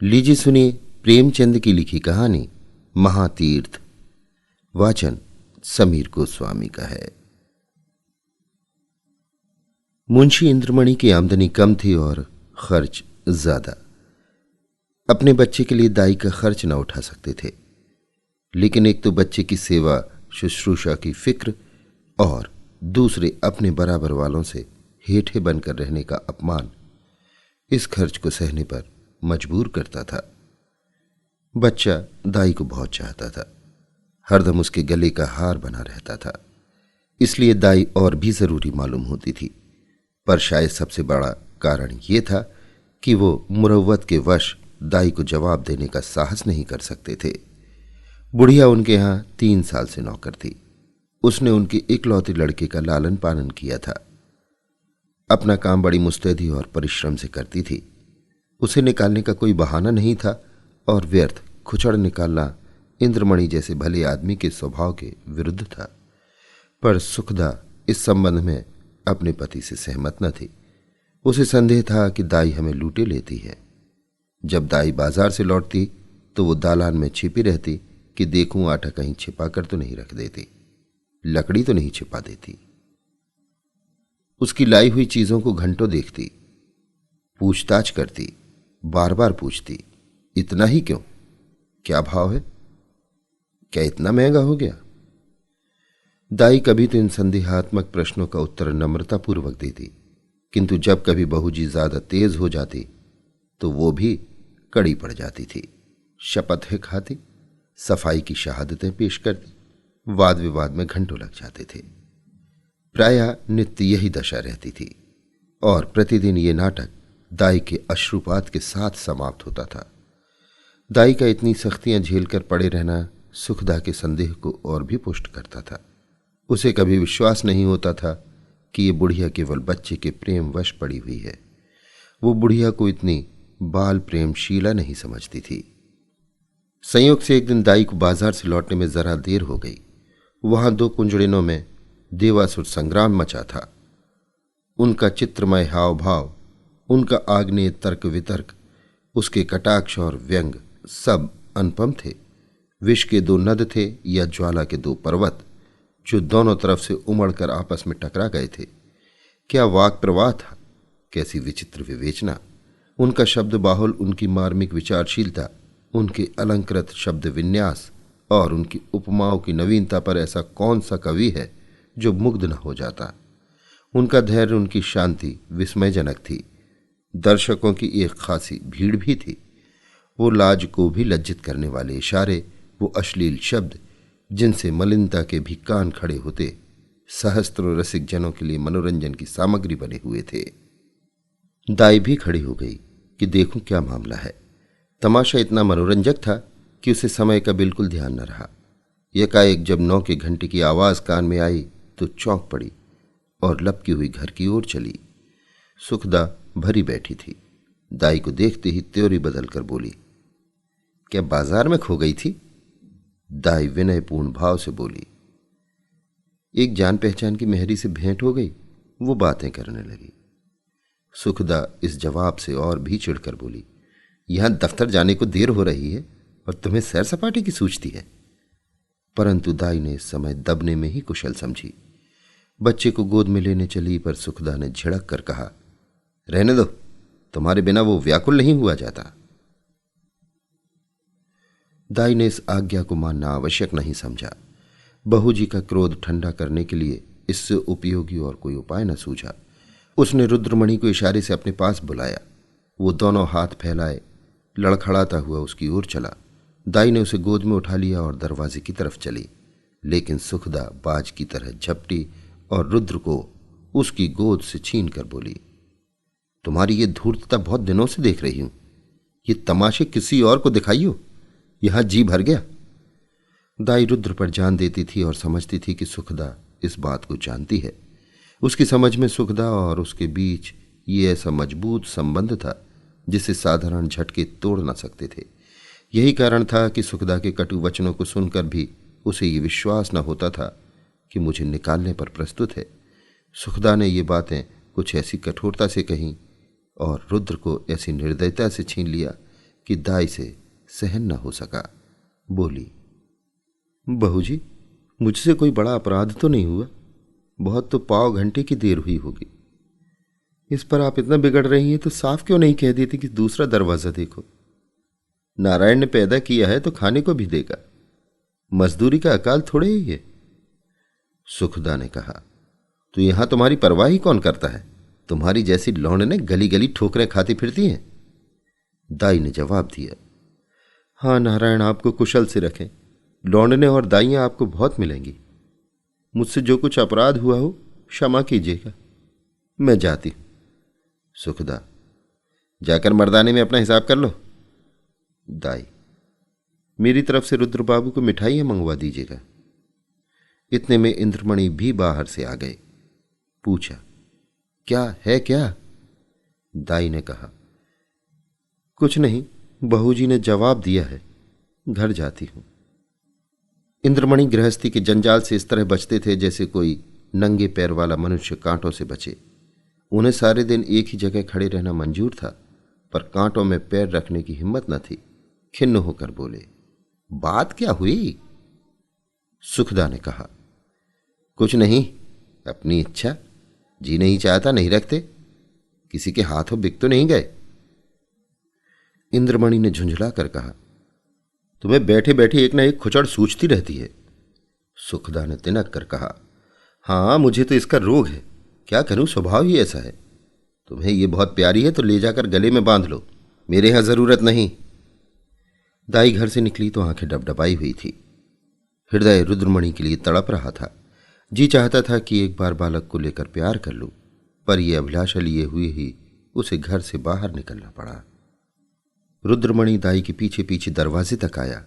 लीजिए सुनिए प्रेमचंद की लिखी कहानी महातीर्थ। वाचन समीर गोस्वामी का है। मुंशी इंद्रमणि की आमदनी कम थी और खर्च ज्यादा। अपने बच्चे के लिए दाई का खर्च न उठा सकते थे, लेकिन एक तो बच्चे की सेवा शुश्रूषा की फिक्र और दूसरे अपने बराबर वालों से हेठे बनकर रहने का अपमान इस खर्च को सहने पर मजबूर करता था। बच्चा दाई को बहुत चाहता था, हरदम उसके गले का हार बना रहता था, इसलिए दाई और भी जरूरी मालूम होती थी। पर शायद सबसे बड़ा कारण यह था कि वो मुरव्वत के वश दाई को जवाब देने का साहस नहीं कर सकते थे। बुढ़िया उनके यहां 3 साल से नौकर थी। उसने उनके इकलौते लड़के का लालन पालन किया था। अपना काम बड़ी मुस्तैदी और परिश्रम से करती थी। उसे निकालने का कोई बहाना नहीं था और व्यर्थ खुचड़ निकालना इंद्रमणि जैसे भले आदमी के स्वभाव के विरुद्ध था। पर सुखदा इस संबंध में अपने पति से सहमत न थी। उसे संदेह था कि दाई हमें लूटे लेती है। जब दाई बाजार से लौटती तो वो दालान में छिपी रहती कि देखूं आटा कहीं छिपा कर तो नहीं रख देती, लकड़ी तो नहीं छिपा देती। उसकी लाई हुई चीजों को घंटों देखती, पूछताछ करती, बार बार पूछती, इतना ही क्यों? क्या भाव है? क्या इतना महंगा हो गया? दाई कभी तो इन संदेहात्मक प्रश्नों का उत्तर नम्रतापूर्वक देती, किंतु जब कभी बहू जी ज्यादा तेज हो जाती तो वो भी कड़ी पड़ जाती थी। शपथें खाती, सफाई की शहादतें पेश करती, वाद विवाद में घंटों लग जाते थे। प्रायः नित्य यही दशा रहती थी और प्रतिदिन ये नाटक दाई के अश्रुपात के साथ समाप्त होता था। दाई का इतनी सख्तियां झेलकर पड़े रहना सुखदा के संदेह को और भी पुष्ट करता था। उसे कभी विश्वास नहीं होता था कि ये बुढ़िया केवल बच्चे के प्रेम वश पड़ी हुई है। वो बुढ़िया को इतनी बाल प्रेमशीला नहीं समझती थी। संयोग से एक दिन दाई को बाजार से लौटने में जरा देर हो गई। वहां 2 कुंजड़िनों में देवासुर संग्राम मचा था। उनका चित्रमय हाव भाव, उनका आग्नेय तर्क वितर्क, उसके कटाक्ष और व्यंग सब अनुपम थे। विष के 2 नद थे या ज्वाला के 2 पर्वत जो दोनों तरफ से उमड़कर आपस में टकरा गए थे। क्या वाक प्रवाह था, कैसी विचित्र विवेचना! उनका शब्द बाहुल, उनकी मार्मिक विचारशीलता, उनके अलंकृत शब्द विन्यास और उनकी उपमाओं की नवीनता पर ऐसा कौन सा कवि है जो मुग्ध न हो जाता। उनका धैर्य, उनकी शांति विस्मयजनक थी। दर्शकों की एक खासी भीड़ भी थी। वो लाज को भी लज्जित करने वाले इशारे, वो अश्लील शब्द जिनसे मलिनता के भी कान खड़े होते, सहस्त्रों रसिक जनों के लिए मनोरंजन की सामग्री बने हुए थे। दाई भी खड़ी हो गई कि देखूं क्या मामला है। तमाशा इतना मनोरंजक था कि उसे समय का बिल्कुल ध्यान न रहा। एकाएक जब 9 के घंटे की आवाज कान में आई तो चौंक पड़ी और लपकी हुई घर की ओर चली। सुखदा भरी बैठी थी। दाई को देखते ही त्योरी बदलकर बोली, क्या बाजार में खो गई थी? दाई विनयपूर्ण भाव से बोली, एक जान पहचान की मेहरी से भेंट हो गई, वो बातें करने लगी। सुखदा इस जवाब से और भी चिढ़कर बोली, यहां दफ्तर जाने को देर हो रही है और तुम्हें सैर सपाटे की सूझती है। परंतु दाई ने इस समय दबने में ही कुशल समझी। बच्चे को गोद में लेने चली, पर सुखदा ने झिड़क कर कहा, रहने दो, तुम्हारे बिना वो व्याकुल नहीं हुआ जाता। दाई ने इस आज्ञा को मानना आवश्यक नहीं समझा। बहू जी का क्रोध ठंडा करने के लिए इससे उपयोगी और कोई उपाय न सूझा। उसने रुद्रमणि को इशारे से अपने पास बुलाया। वो दोनों हाथ फैलाए लड़खड़ाता हुआ उसकी ओर चला। दाई ने उसे गोद में उठा लिया और दरवाजे की तरफ चली, लेकिन सुखदा बाज की तरह झपटी और रुद्र को उसकी गोद से छीन कर बोली, तुम्हारी ये धूर्तता बहुत दिनों से देख रही हूं। ये तमाशे किसी और को दिखाइयो, यहां जी भर गया। दाई रुद्र पर जान देती थी और समझती थी कि सुखदा इस बात को जानती है। उसकी समझ में सुखदा और उसके बीच ये ऐसा मजबूत संबंध था जिसे साधारण झटके तोड़ न सकते थे। यही कारण था कि सुखदा के कटु वचनों को सुनकर भी उसे ये विश्वास न होता था कि मुझे निकालने पर प्रस्तुत है। सुखदा ने ये बातें कुछ ऐसी कठोरता से कहीं और रुद्र को ऐसी निर्दयता से छीन लिया कि दाई से सहन न हो सका। बोली, बहू जी, मुझसे कोई बड़ा अपराध तो नहीं हुआ, बहुत तो पाव घंटे की देर हुई होगी। इस पर आप इतना बिगड़ रही हैं तो साफ क्यों नहीं कह देती कि दूसरा दरवाजा देखो। नारायण ने पैदा किया है तो खाने को भी देगा, मजदूरी का अकाल थोड़े ही है। सुखदा ने कहा, तो यहां तुम्हारी परवाह ही कौन करता है? तुम्हारी जैसी लौंडने गली गली ठोकरें खाती फिरती हैं। दाई ने जवाब दिया, हाँ नारायण आपको कुशल से रखें, लौंडने और दाइयां आपको बहुत मिलेंगी। मुझसे जो कुछ अपराध हुआ हो क्षमा कीजिएगा, मैं जाती हूं। सुखदा, जाकर मर्दाने में अपना हिसाब कर लो। दाई, मेरी तरफ से रुद्र बाबू को मिठाइयां मंगवा दीजिएगा। इतने में इंद्रमणि भी बाहर से आ गए। पूछा, क्या है क्या? दाई ने कहा, कुछ नहीं, बहू जी ने जवाब दिया है, घर जाती हूं। इंद्रमणि गृहस्थी के जंजाल से इस तरह बचते थे जैसे कोई नंगे पैर वाला मनुष्य कांटों से बचे। उन्हें सारे दिन एक ही जगह खड़े रहना मंजूर था, पर कांटों में पैर रखने की हिम्मत न थी। खिन्न होकर बोले, बात क्या हुई? सुखदा ने कहा, कुछ नहीं, अपनी इच्छा, जी नहीं चाहता नहीं रखते, किसी के हाथों बिक तो नहीं गए। इंद्रमणि ने झुंझला कर कहा, तुम्हें बैठे बैठे एक ना एक खुचड़ सूझती रहती है। सुखदा ने तिनक कर कहा, हाँ मुझे तो इसका रोग है, क्या करूं, स्वभाव ही ऐसा है। तुम्हें ये बहुत प्यारी है तो ले जाकर गले में बांध लो, मेरे यहां जरूरत नहीं। दाई घर से निकली तो आंखें डबडबाई हुई थी। हृदय रुद्रमणि के लिए तड़प रहा था। जी चाहता था कि एक बार बालक को लेकर प्यार कर लूं, पर यह अभिलाषा लिए हुए ही उसे घर से बाहर निकलना पड़ा। रुद्रमणि दाई के पीछे पीछे दरवाजे तक आया,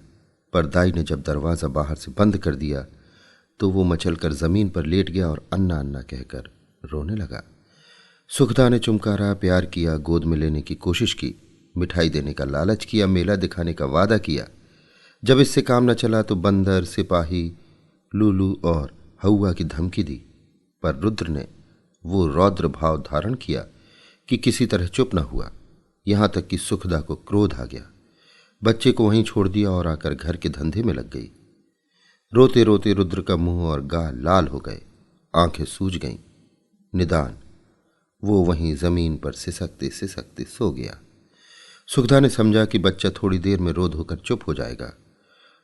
पर दाई ने जब दरवाजा बाहर से बंद कर दिया तो वो मचलकर जमीन पर लेट गया और अन्ना अन्ना कहकर रोने लगा। सुखदा ने चुमकारा, प्यार किया, गोद में लेने की कोशिश की, मिठाई देने का लालच किया, मेला दिखाने का वादा किया। जब इससे काम न चला तो बंदर, सिपाही, लूलू और हौवा की धमकी दी, पर रुद्र ने वो रौद्र भाव धारण किया कि किसी तरह चुप न हुआ। यहां तक कि सुखदा को क्रोध आ गया। बच्चे को वहीं छोड़ दिया और आकर घर के धंधे में लग गई। रोते रोते रुद्र का मुंह और गाल लाल हो गए, आंखें सूज गईं। निदान वो वहीं जमीन पर सिसकते सिसकते सो गया। सुखदा ने समझा कि बच्चा थोड़ी देर में रो धोकर चुप हो जाएगा।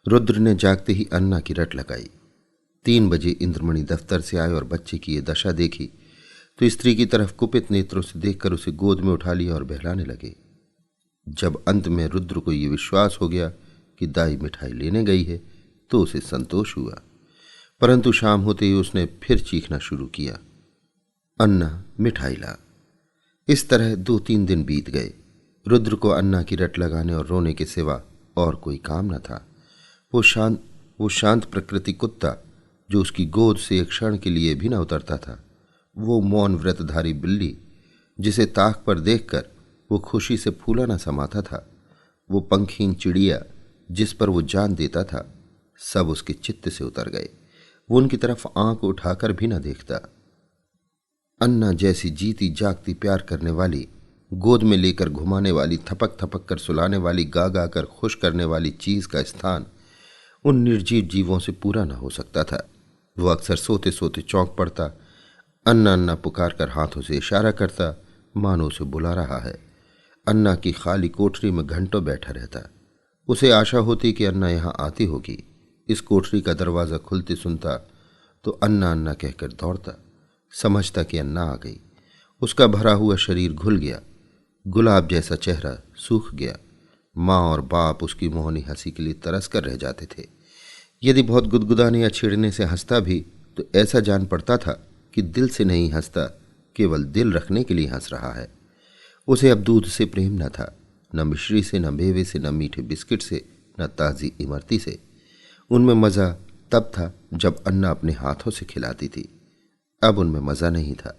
रुद्र ने जागते ही अन्ना की रट लगाई। 3 बजे इंद्रमणि दफ्तर से आए और बच्चे की ये दशा देखी तो स्त्री की तरफ कुपित नेत्रों से देखकर उसे गोद में उठा लिया और बहलाने लगे। जब अंत में रुद्र को ये विश्वास हो गया कि दाई मिठाई लेने गई है तो उसे संतोष हुआ, परंतु शाम होते ही उसने फिर चीखना शुरू किया, अन्ना मिठाई ला। इस तरह 2-3 दिन बीत गए। रुद्र को अन्ना की रट लगाने और रोने के सिवा और कोई काम न था। वो शांत प्रकृति कुत्ता जो उसकी गोद से एक क्षण के लिए भी न उतरता था, वो मौन व्रतधारी बिल्ली जिसे ताक पर देखकर वो खुशी से फूला न समाता था, वो पंखीन चिड़िया जिस पर वो जान देता था, सब उसके चित्त से उतर गए। वो उनकी तरफ आंख उठाकर भी न देखता। अन्ना जैसी जीती जागती प्यार करने वाली, गोद में लेकर घुमाने वाली, थपक थपक कर सुलाने वाली, गा गा कर खुश करने वाली चीज का स्थान उन निर्जीव जीवों से पूरा न हो सकता था। वो अक्सर सोते सोते चौंक पड़ता, अन्ना अन्ना पुकार कर हाथों से इशारा करता, मानो उसे बुला रहा है। अन्ना की खाली कोठरी में घंटों बैठा रहता। उसे आशा होती कि अन्ना यहां आती होगी। इस कोठरी का दरवाज़ा खुलते सुनता तो अन्ना अन्ना कहकर दौड़ता, समझता कि अन्ना आ गई। उसका भरा हुआ शरीर घुल गया, गुलाब जैसा चेहरा सूख गया। माँ और बाप उसकी मोहनी हंसी के लिए तरस कर रह जाते थे। यदि बहुत गुदगुदाने या छेड़ने से हंसता भी तो ऐसा जान पड़ता था कि दिल से नहीं हंसता, केवल दिल रखने के लिए हंस रहा है। उसे अब दूध से प्रेम न था, न मिश्री से, न मेवे से, न मीठे बिस्किट से, न ताज़ी इमरती से। उनमें मज़ा तब था जब अन्ना अपने हाथों से खिलाती थी। अब उनमें मज़ा नहीं था।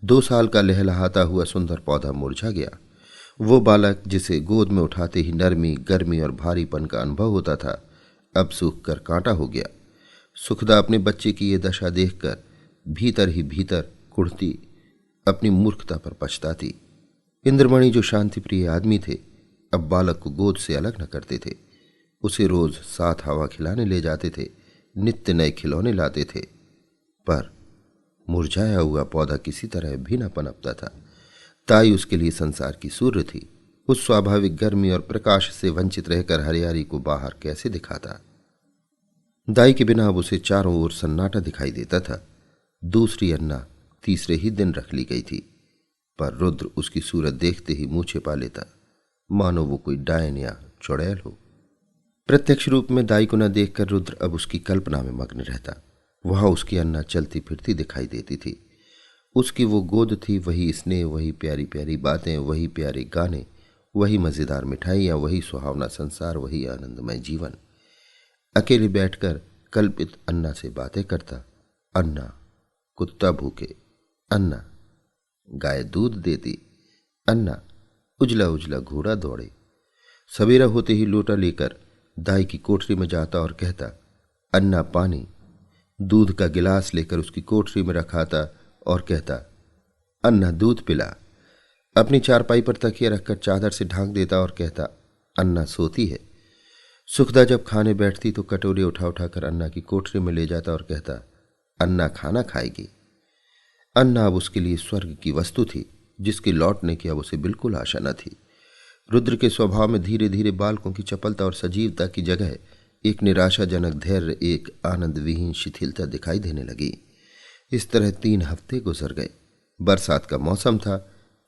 2 साल का लहलहाता हुआ सुंदर पौधा मुरझा गया। वो बालक जिसे गोद में उठाते ही नरमी, गर्मी और भारीपन का अनुभव होता था, अब सूख कर कांटा हो गया। सुखदा अपने बच्चे की ये दशा देखकर भीतर ही भीतर कुढ़ती, अपनी मूर्खता पर पछताती। इंद्रमणि जो शांति प्रिय आदमी थे, अब बालक को गोद से अलग न करते थे। उसे रोज साथ हवा खिलाने ले जाते थे, नित्य नए खिलौने लाते थे, पर मुरझाया हुआ पौधा किसी तरह भी न पनपता था। ताई उसके लिए संसार की सूर्य थी। उस स्वाभाविक गर्मी और प्रकाश से वंचित रहकर हरियाली को बाहर कैसे दिखाता। दाई के बिना अब उसे चारों ओर सन्नाटा दिखाई देता था। दूसरी अन्ना तीसरे ही दिन रख ली गई थी, पर रुद्र उसकी सूरत देखते ही मुंह छिपा लेता, मानो वो कोई डायन या चुड़ैल हो। प्रत्यक्ष रूप में दाई को न देखकर रुद्र अब उसकी कल्पना में मग्न रहता। वहां उसकी अन्ना चलती फिरती दिखाई देती थी। उसकी वो गोद थी, वही स्नेह, वही प्यारी प्यारी बातें, वही प्यारे गाने, वही मजेदार मिठाइयां, वही सुहावना संसार, वही आनंदमय जीवन। अकेले बैठकर कल्पित अन्ना से बातें करता। अन्ना कुत्ता भूखे, अन्ना गाय दूध देती, अन्ना उजला उजला घोड़ा दौड़े। सवेरा होते ही लोटा लेकर दाई की कोठरी में जाता और कहता, अन्ना पानी। दूध का गिलास लेकर उसकी कोठरी में रखाता और कहता, अन्ना दूध पिला। अपनी चारपाई पर तकिया रखकर चादर से ढांक देता और कहता, अन्ना सोती है। सुखदा जब खाने बैठती तो कटोरे उठा उठाकर अन्ना की कोठरी में ले जाता और कहता, अन्ना खाना खाएगी। अन्ना अब उसके लिए स्वर्ग की वस्तु थी, जिसके लौटने की अब उसे बिल्कुल आशा न थी। रुद्र के स्वभाव में धीरे धीरे बालकों की चपलता और सजीवता की जगह एक निराशाजनक धैर्य, एक आनंद विहीन शिथिलता दिखाई देने लगी। इस तरह 3 हफ्ते गुजर गए। बरसात का मौसम था।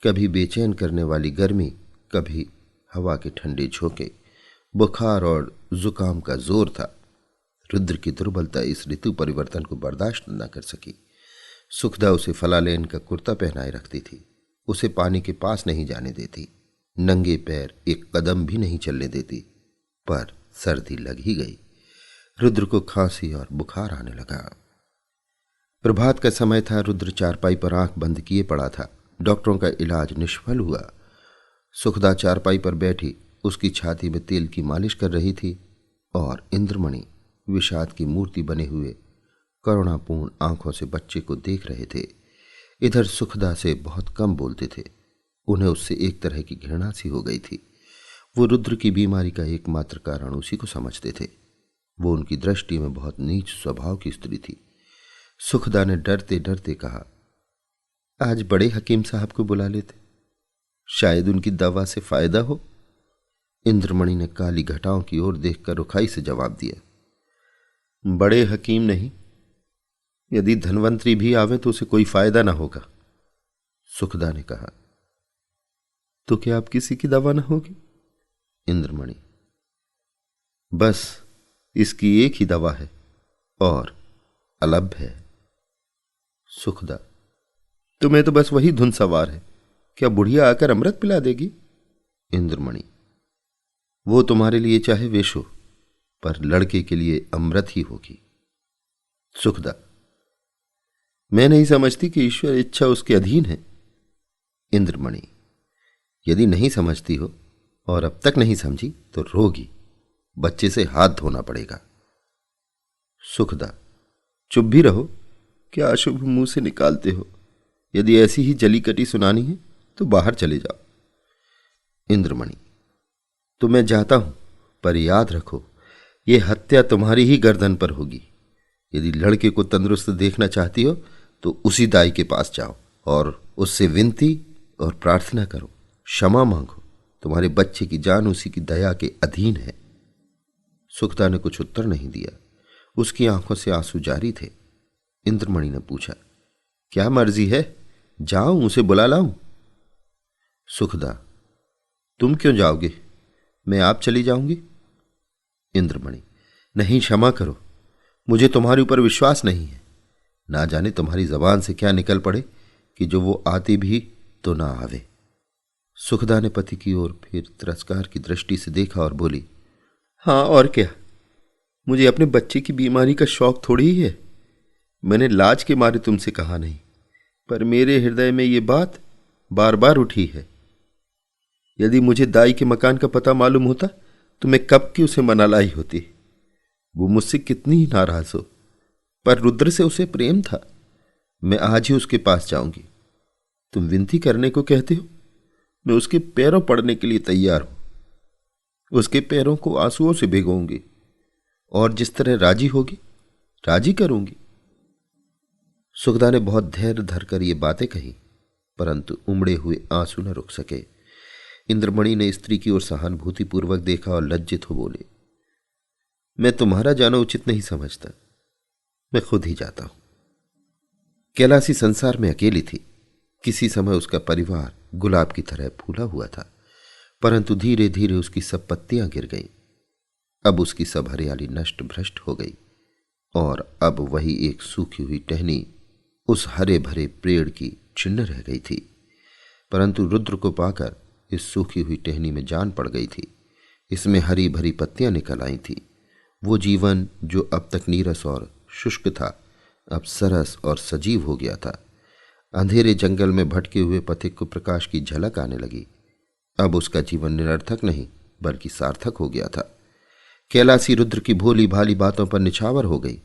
कभी बेचैन करने वाली गर्मी, कभी हवा के ठंडे झोंके, बुखार और जुकाम का जोर था। रुद्र की दुर्बलता इस ऋतु परिवर्तन को बर्दाश्त न कर सकी। सुखदा उसे फलालेन का कुर्ता पहनाए रखती थी। उसे पानी के पास नहीं जाने देती। नंगे पैर एक कदम भी नहीं चलने देती। पर सर्दी लग ही गई। रुद्र को खांसी और बुखार आने लगा। प्रभात का समय था। रुद्र चारपाई पर आंख बंद किए पड़ा था। डॉक्टरों का इलाज निष्फल हुआ। सुखदा चारपाई पर बैठी उसकी छाती में तेल की मालिश कर रही थी और इंद्रमणि विषाद की मूर्ति बने हुए करुणापूर्ण आंखों से बच्चे को देख रहे थे। इधर सुखदा से बहुत कम बोलते थे। उन्हें उससे एक तरह की घृणा सी हो गई थी। वो रुद्र की बीमारी का एकमात्र कारण उसी को समझते थे। वो उनकी दृष्टि में बहुत नीच स्वभाव की स्त्री थी। सुखदा ने डरते डरते कहा, आज बड़े हकीम साहब को बुला लेते, शायद उनकी दवा से फायदा हो। इंद्रमणि ने काली घटाओं की ओर देखकर रुखाई से जवाब दिया, बड़े हकीम नहीं, यदि धनवंतरी भी आवे तो उसे कोई फायदा ना होगा। सुखदा ने कहा, तो क्या आप किसी की दवा ना होगी? इंद्रमणि, बस इसकी एक ही दवा है और अलभ है। सुखदा, तुम्हें तो बस वही धुन सवार है, क्या बुढ़िया आकर अमृत पिला देगी? इंद्रमणि, वो तुम्हारे लिए चाहे विष हो, पर लड़के के लिए अमृत ही होगी। सुखदा, मैं नहीं समझती कि ईश्वर इच्छा उसके अधीन है। इंद्रमणि, यदि नहीं समझती हो और अब तक नहीं समझी तो रोगी, बच्चे से हाथ धोना पड़ेगा। सुखदा, चुप भी रहो, क्या अशुभ मुंह से निकालते हो? यदि ऐसी ही जली कटी सुनानी है तो बाहर चले जाओ। इंद्रमणि, तो मैं जाता हूं, पर याद रखो ये हत्या तुम्हारी ही गर्दन पर होगी। यदि लड़के को तंदुरुस्त देखना चाहती हो तो उसी दाई के पास जाओ और उससे विनती और प्रार्थना करो, क्षमा मांगो। तुम्हारे बच्चे की जान उसी की दया के अधीन है। सुखदा ने कुछ उत्तर नहीं दिया। उसकी आंखों से आंसू जारी थे। इंद्रमणि ने पूछा, क्या मर्जी है, जाऊं उसे बुला लाऊं? सुखदा, तुम क्यों जाओगे, मैं आप चली जाऊंगी। इंद्रमणि, नहीं, क्षमा करो, मुझे तुम्हारे ऊपर विश्वास नहीं है। ना जाने तुम्हारी जबान से क्या निकल पड़े कि जो वो आती भी तो ना आवे। सुखदा ने पति की ओर फिर तिरस्कार की दृष्टि से देखा और बोली, हाँ और क्या, मुझे अपने बच्चे की बीमारी का शौक थोड़ी ही है। मैंने लाज के मारे तुमसे कहा नहीं, पर मेरे हृदय में ये बात बार बार उठी है। यदि मुझे दाई के मकान का पता मालूम होता तो मैं कब की उसे मना लाई होती। वो मुझसे कितनी ही नाराज हो, पर रुद्र से उसे प्रेम था। मैं आज ही उसके पास जाऊंगी। तुम विनती करने को कहते हो, मैं उसके पैरों पड़ने के लिए तैयार हूं। उसके पैरों को आंसुओं से भिगोऊंगी और जिस तरह राजी होगी राजी करूंगी। सुखदा ने बहुत धैर्य धरकर ये बातें कही, परंतु उमड़े हुए आंसू न रुक सके। इंद्रमणि ने स्त्री की ओर सहानुभूतिपूर्वक देखा और लज्जित हो बोले, मैं तुम्हारा जाना उचित नहीं समझता, मैं खुद ही जाता हूं। कैलासी संसार में अकेली थी। किसी समय उसका परिवार गुलाब की तरह फूला हुआ था, परंतु धीरे धीरे उसकी सब पत्तियां गिर गईं। अब उसकी सब हरियाली नष्ट भ्रष्ट हो गई और अब वही एक सूखी हुई टहनी उस हरे भरे पेड़ की छिन्न रह गई थी। परंतु रुद्र को पाकर इस सूखी हुई टहनी में जान पड़ गई थी। इसमें हरी भरी पत्तियां निकल आई थी। वो जीवन जो अब तक नीरस और शुष्क था, अब सरस और सजीव हो गया था। अंधेरे जंगल में भटके हुए पथिक को प्रकाश की झलक आने लगी। अब उसका जीवन निरर्थक नहीं बल्कि सार्थक हो गया था। कैलासी रुद्र की भोली भाली बातों पर निछावर हो गई,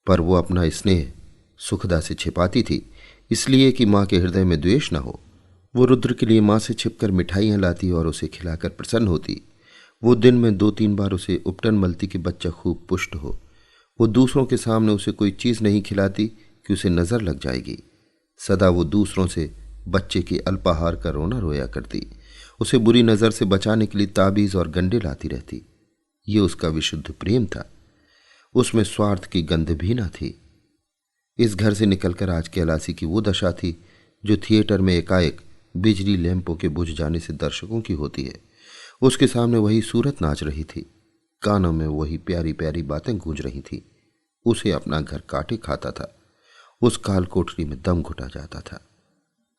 पर वो अपना स्नेह सुखदा से छिपाती थी, इसलिए कि मां के हृदय में द्वेष न हो। वो रुद्र के लिए मां से छिपकर मिठाइयां लाती और उसे खिलाकर प्रसन्न होती। वो दिन में 2-3 बार उसे उपटन मलती कि बच्चा खूब पुष्ट हो। वो दूसरों के सामने उसे कोई चीज नहीं खिलाती कि उसे नजर लग जाएगी। सदा वो दूसरों से बच्चे के अल्पाहार का रोना रोया करती। उसे बुरी नजर से बचाने के लिए ताबीज और गंडे लाती रहती। ये उसका विशुद्ध प्रेम था, उसमें स्वार्थ की गंध भी न थी। इस घर से निकलकर आज कैलासी की वो दशा थी जो थिएटर में एकाएक बिजली लैंपों के बुझ जाने से दर्शकों की होती है। उसके सामने वही सूरत नाच रही थी, कानों में वही प्यारी प्यारी बातें गूंज रही थी। उसे अपना घर काटे खाता था। उस काल कोठरी में दम घुटा जाता था।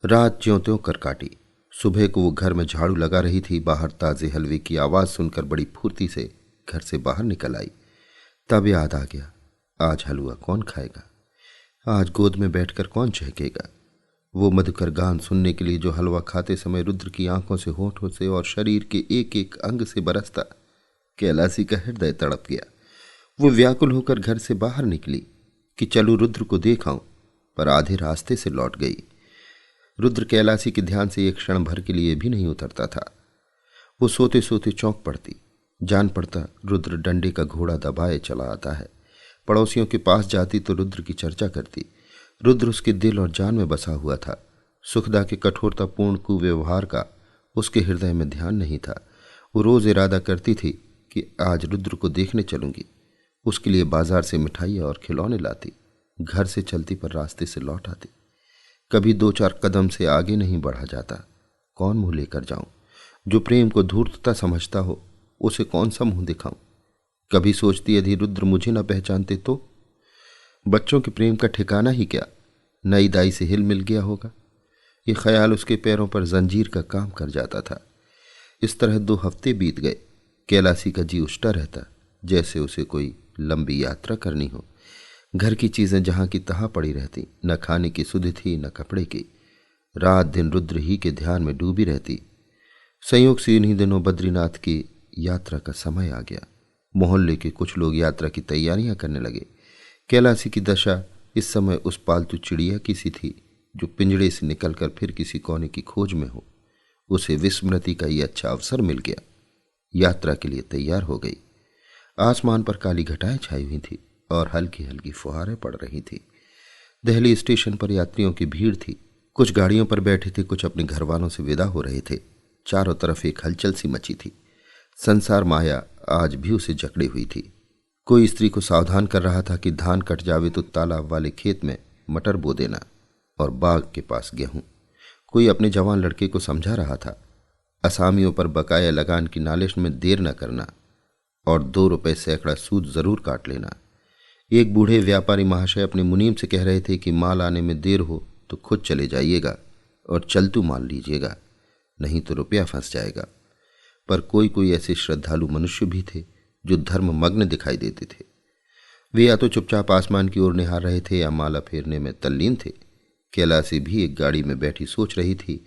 रात ज्यों त्यों कर काटी। सुबह को वो घर में झाड़ू लगा रही थी। बाहर ताजे हलवे की आवाज सुनकर बड़ी फुर्ती से घर से बाहर निकल आई। तब याद आ गया, आज हलवा कौन खाएगा, आज गोद में बैठकर कौन चहकेगा। वो मधुकर गान सुनने के लिए जो हलवा खाते समय रुद्र की आंखों से होठों से और शरीर के एक एक अंग से बरसता, कैलासी का हृदय तड़प गया। वो व्याकुल होकर घर से बाहर निकली कि चलूं रुद्र को देख आऊं, पर आधे रास्ते से लौट गई। रुद्र कैलासी के ध्यान से एक क्षण भर के लिए भी नहीं उतरता था। वो सोते सोते चौंक पड़ती। जान पड़ता रुद्र डंडे का घोड़ा दबाए चला आता है। पड़ोसियों के पास जाती तो रुद्र की चर्चा करती। रुद्र उसके दिल और जान में बसा हुआ था। सुखदा के कठोरतापूर्ण कुव्यवहार का उसके हृदय में ध्यान नहीं था। वो रोज इरादा करती थी कि आज रुद्र को देखने चलूंगी। उसके लिए बाजार से मिठाइयाँ और खिलौने लाती। घर से चलती पर रास्ते से लौट आती। कभी 2-4 कदम से आगे नहीं बढ़ा जाता। कौन मुंह लेकर जाऊं? जो प्रेम को धूर्तता समझता हो उसे कौन सा मुंह दिखाऊं? कभी सोचती यदि रुद्र मुझे न पहचानते तो? बच्चों के प्रेम का ठिकाना ही क्या, नई दाई से हिल मिल गया होगा। ये ख्याल उसके पैरों पर जंजीर का काम कर जाता था। इस तरह 2 हफ्ते बीत गए। कैलासी का जी उछटा रहता, जैसे उसे कोई लंबी यात्रा करनी हो। घर की चीजें जहां की तहां पड़ी रहती, न खाने की सुध थी न कपड़े की। रात दिन रुद्र ही के ध्यान में डूबी रहती। संयोग से इन्हीं दिनों बद्रीनाथ की यात्रा का समय आ गया। मोहल्ले के कुछ लोग यात्रा की तैयारियां करने लगे। कैलासी की दशा इस समय उस पालतू चिड़िया की सी थी जो पिंजड़े से निकलकर फिर किसी कोने की खोज में हो। उसे विस्मृति का ये अच्छा अवसर मिल गया। यात्रा के लिए तैयार हो गई। आसमान पर काली घटाएं छाई हुई थी और हल्की हल्की फुहारें पड़ रही थी। दिल्ली स्टेशन पर यात्रियों की भीड़ थी। कुछ गाड़ियों पर बैठे थे, कुछ अपने घर वालों से विदा हो रहे थे। चारों तरफ एक हलचल सी मची थी। संसार माया आज भी उसे जकड़ी हुई थी। कोई स्त्री को सावधान कर रहा था कि धान कट जावे तो तालाब वाले खेत में मटर बो देना और बाग के पास गेहूं। कोई अपने जवान लड़के को समझा रहा था, असामियों पर बकाया लगान की नालिश में देर न करना और 2 रुपए सैकड़ा सूद जरूर काट लेना। एक बूढ़े व्यापारी महाशय अपने मुनीम से कह रहे थे कि माल आने में देर हो तो खुद चले जाइएगा और चलतू माल लीजिएगा, नहीं तो रुपया फंस जाएगा। पर कोई कोई ऐसे श्रद्धालु मनुष्य भी थे जो धर्ममग्न दिखाई देते थे। वे या तो चुपचाप आसमान की ओर निहार रहे थे या माला फेरने में तल्लीन थे। कैलासी भी एक गाड़ी में बैठी सोच रही थी,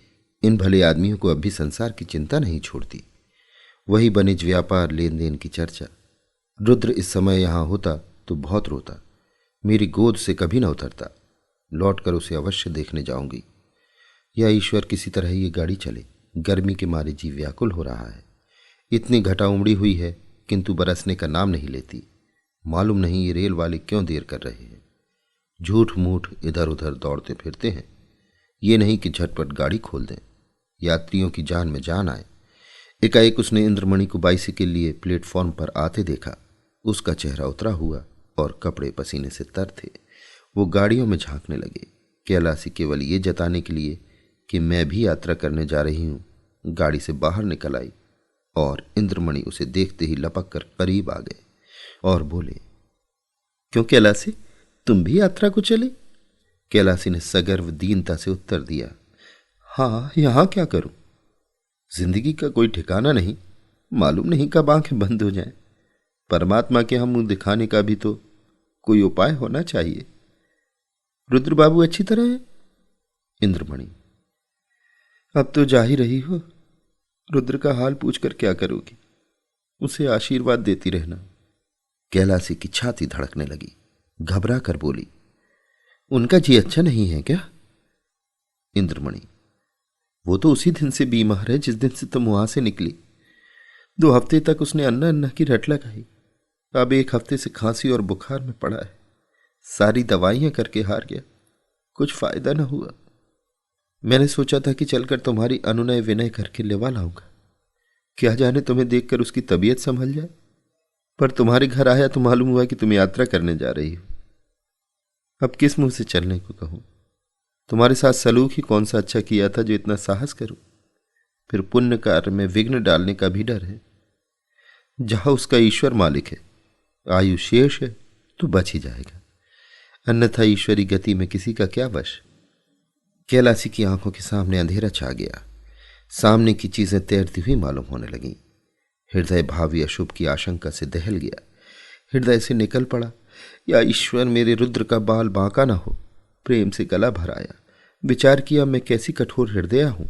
इन भले आदमियों को अब भी संसार की चिंता नहीं छोड़ती। वही बनिज व्यापार, लेन देन की चर्चा। रुद्र इस समय यहां होता तो बहुत रोता, मेरी गोद से कभी न उतरता। लौटकर उसे अवश्य देखने जाऊंगी। या ईश्वर किसी तरह ये गाड़ी चले, गर्मी के मारे जी व्याकुल हो रहा है। इतनी घटा उमड़ी हुई है किंतु बरसने का नाम नहीं लेती। मालूम नहीं ये रेल वाले क्यों देर कर रहे हैं। झूठ मूठ इधर उधर दौड़ते फिरते हैं। ये नहीं कि झटपट गाड़ी खोल दें, यात्रियों की जान में जान आए। एकाएक उसने इंद्रमणि को बाइसिकल लिए प्लेटफॉर्म पर आते देखा। उसका चेहरा उतरा हुआ और कपड़े पसीने से तर थे। वो गाड़ियों में झांकने लगे। कैलासी केवल ये जताने के लिए कि मैं भी यात्रा करने जा रही हूं, गाड़ी से बाहर निकल आई और इंद्रमणि उसे देखते ही लपक कर करीब आ गए और बोले, क्यों कैलासी, तुम भी यात्रा को चले? कैलासी ने सगर्व दीनता से उत्तर दिया, हाँ, यहां क्या करूं? जिंदगी का कोई ठिकाना नहीं, मालूम नहीं कब आंखें बंद हो जाएं। परमात्मा के हम मुंह दिखाने का भी तो कोई उपाय होना चाहिए। रुद्र बाबू अच्छी तरह है? इंद्रमणि, अब तो जा ही रही हो, रुद्र का हाल पूछकर क्या करोगी? उसे आशीर्वाद देती रहना। कैलासी की छाती धड़कने लगी। घबरा कर बोली, उनका जी अच्छा नहीं है क्या? इंद्रमणि, वो तो उसी दिन से बीमार है जिस दिन से तुम वहां से निकली। 2 हफ्ते तक उसने अन्ना अन्ना की रट लगाई। अब 1 हफ्ते से खांसी और बुखार में पड़ा है। सारी दवाइयां करके हार गया, कुछ फायदा न हुआ। मैंने सोचा था कि चलकर तुम्हारी अनुनय विनय करके लेवा लाऊंगा, क्या जाने तुम्हें देखकर उसकी तबीयत संभल जाए। पर तुम्हारे घर आया तो मालूम हुआ कि तुम यात्रा करने जा रही हो। अब किस मुंह से चलने को कहूं? तुम्हारे साथ सलूक ही कौन सा अच्छा किया था जो इतना साहस करूं? फिर पुण्य कार्य में विघ्न डालने का भी डर है। जहां उसका ईश्वर मालिक है, आयु शेष है तो बच ही जाएगा, अन्यथा ईश्वरी गति में किसी का क्या वश। कैलासी की आंखों के सामने अंधेरा छा गया। सामने की चीजें तैरती हुई मालूम होने लगीं। हृदय भावी अशुभ की आशंका से दहल गया। हृदय से निकल पड़ा, या ईश्वर मेरे रुद्र का बाल बांका ना हो। प्रेम से गला भराया। विचार किया, मैं कैसी कठोर हृदया हूं।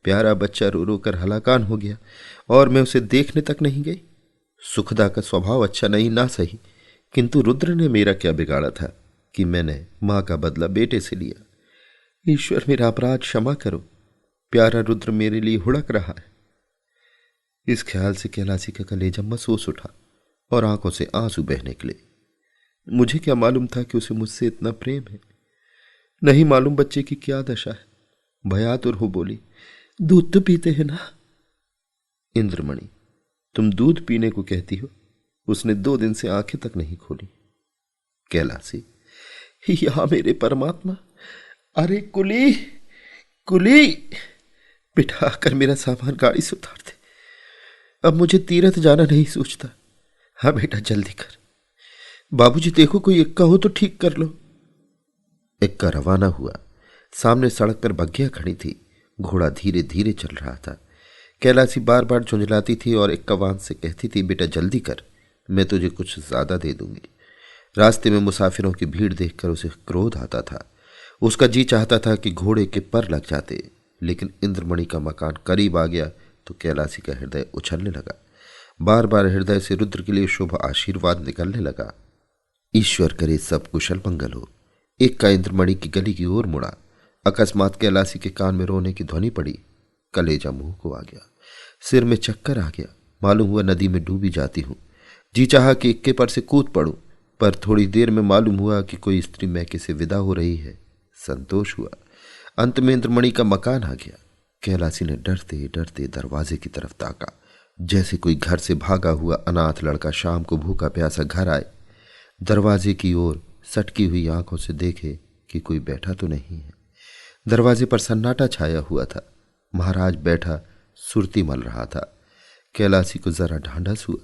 प्यारा बच्चा रो रो कर हलाकान हो गया और मैं उसे देखने तक नहीं गई। सुखदा का स्वभाव अच्छा नहीं ना सही, किंतु रुद्र ने मेरा क्या बिगाड़ा था कि मैंने मां का बदला बेटे से लिया। ईश्वर मेरा अपराध क्षमा करो, प्यारा रुद्र मेरे लिए हुड़क रहा है। इस ख्याल से कैलासी का कलेजा महसूस उठा और आंखों से आंसू बहने निकले। मुझे क्या मालूम था कि उसे मुझसे इतना प्रेम है। नहीं मालूम बच्चे की क्या दशा है। भयातुर हो बोली, दूध तो पीते हैं ना? इंद्रमणि, तुम दूध पीने को कहती हो? उसने 2 दिन से आंखें तक नहीं खोली। कैलासी, या मेरे परमात्मा, अरे कुली कुली, बिठा कर मेरा सामान गाड़ी से उतार दे। अब मुझे तीरथ जाना नहीं सोचता। हाँ बेटा, जल्दी कर। बाबूजी देखो, कोई इक्का हो तो ठीक कर लो। इक्का रवाना हुआ। सामने सड़क पर बग्घिया खड़ी थी। घोड़ा धीरे धीरे चल रहा था। कैलासी बार बार झुंझलाती थी और इक्का वाहन से कहती थी, बेटा जल्दी कर, मैं तुझे कुछ ज्यादा दे दूंगी। रास्ते में मुसाफिरों की भीड़ देखकर उसे क्रोध आता था। उसका जी चाहता था कि घोड़े के पर लग जाते, लेकिन इंद्रमणि का मकान करीब आ गया तो कैलासी का हृदय उछलने लगा। बार बार हृदय से रुद्र के लिए शुभ आशीर्वाद निकलने लगा। ईश्वर करे सब कुशल मंगल हो। एक का इंद्रमणि की गली की ओर मुड़ा। अकस्मात कैलासी के कान में रोने की ध्वनि पड़ी। कलेजा मुंह को आ गया, सिर में चक्कर आ गया। मालूम हुआ नदी में डूबी जाती हूं। जी चाहा कि इक्के पर से कूद पड़ूं, पर थोड़ी देर में मालूम हुआ कि कोई स्त्री मैके से विदा हो रही है। संतोष हुआ। अंत में इंद्रमणि का मकान आ गया। कैलासी ने डरते डरते दरवाजे की तरफ ताका, जैसे कोई घर से भागा हुआ अनाथ लड़का शाम को भूखा प्यासा घर आए। दरवाजे की ओर सटकी हुई आंखों से देखे कि कोई बैठा तो नहीं है। दरवाजे पर सन्नाटा छाया हुआ था। महाराज बैठा सुरती मल रहा था। कैलासी को जरा ढांढस हुआ।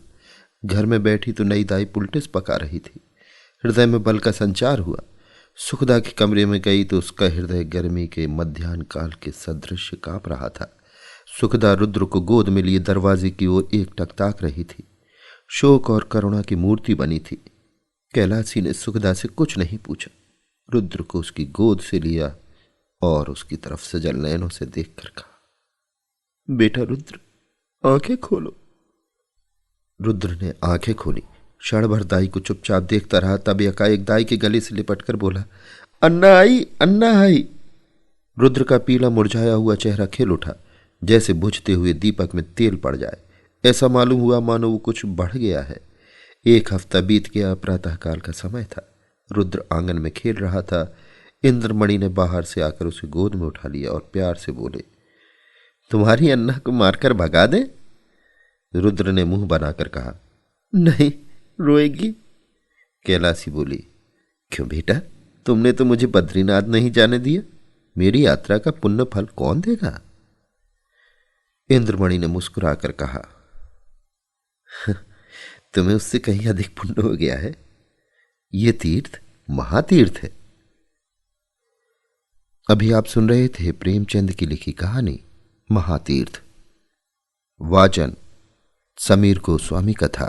घर में बैठी तो नई दाई पुलटिस पका रही थी। हृदय में बल का संचार हुआ। सुखदा के कमरे में गई तो उसका हृदय गर्मी के मध्याह्न काल के सदृश कांप रहा था। सुखदा रुद्र को गोद में लिए दरवाजे की ओर एकटक ताक रही थी। शोक और करुणा की मूर्ति बनी थी। कैलासी ने सुखदा से कुछ नहीं पूछा। रुद्र को उसकी गोद से लिया और उसकी तरफ सजल नयनों से देखकर कहा, बेटा रुद्र, आंखें खोलो। रुद्र ने आंखें खोली। क्षण भर दाई को चुपचाप देखता रहा, तब एकाएक दाई के गले से लिपटकर बोला, अन्ना आई, अन्ना आई। रुद्र का पीला मुरझाया हुआ चेहरा खिल उठा, जैसे बुझते हुए दीपक में तेल पड़ जाए। ऐसा मालूम हुआ मानो वो कुछ बढ़ गया है। 1 हफ्ता बीत गया। प्रातःकाल का समय था। रुद्र आंगन में खेल रहा था। इंद्रमणि ने बाहर से आकर उसे गोद में उठा लिया और प्यार से बोले, तुम्हारी अन्ना को मारकर भगा दे? रुद्र ने मुंह बनाकर कहा, नहीं, रोएगी। कैलासी बोली, क्यों बेटा, तुमने तो मुझे बद्रीनाथ नहीं जाने दिया। मेरी यात्रा का पुण्य फल कौन देगा? इंद्रमणि ने मुस्कुराकर कहा, तुम्हें उससे कहीं अधिक पुण्य हो गया है। ये तीर्थ महातीर्थ है। अभी आप सुन रहे थे प्रेमचंद की लिखी कहानी महातीर्थ। वाचन समीर गोस्वामी कथा।